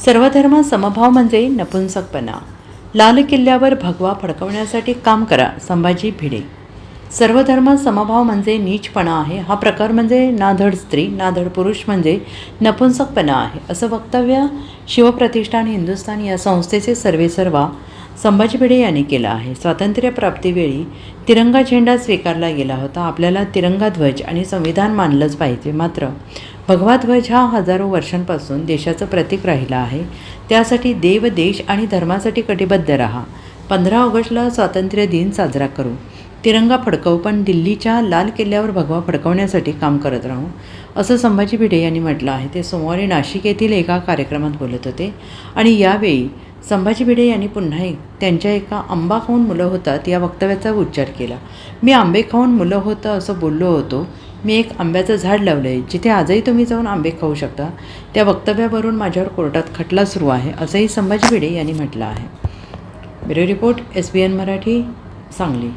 सर्वधर्म समभाव म्हणजे नपुंसकपणा. लाल किल्ल्यावर भगवा फडकवण्यासाठी काम करा. संभाजी भिडे. सर्वधर्म समभाव म्हणजे नीचपणा आहे. हा प्रकार म्हणजे ना धड स्त्री ना धड पुरुष म्हणजे नपुंसकपणा आहे, असं वक्तव्य शिवप्रतिष्ठान हिंदुस्थान या संस्थेचे सर्वेसर्वा संभाजी भिडे यांनी केलं आहे. स्वातंत्र्यप्राप्तीवेळी तिरंगा झेंडा स्वीकारला गेला होता. आपल्याला तिरंगा ध्वज आणि संविधान मानलंच पाहिजे. मात्र भगवा ध्वज हा हजारो वर्षांपासून देशाचं प्रतीक राहिला आहे. त्यासाठी देव, देश आणि धर्मासाठी कटिबद्ध राहा. 15 ऑगस्टला स्वातंत्र्य दिन साजरा करू. तिरंगा फडकवू, पण दिल्लीच्या लाल किल्ल्यावर भगवा फडकवण्यासाठी काम करत राहू, असं संभाजी भिडे यांनी म्हटलं आहे. ते सोमवारी नाशिक येथील एका कार्यक्रमात बोलत होते आणि यावेळी संभाजी भिडे यांनी पुन्हा त्यांच्या एका आंबा खाऊन मुलं होतात या वक्तव्याचा उच्चार केला. मी आंबे खाऊन मुलं होतं असं बोललो होतो. मी एक आंब्याचं झाड लावलं आहे, जिथे आजही तुम्ही जाऊन आंबे खाऊ शकता. त्या वक्तव्यावरून माझ्यावर कोर्टात खटला सुरू आहे, असंही संभाजी भिडे यांनी म्हटलं आहे. Bureau report, SBN Marathi, Sangli.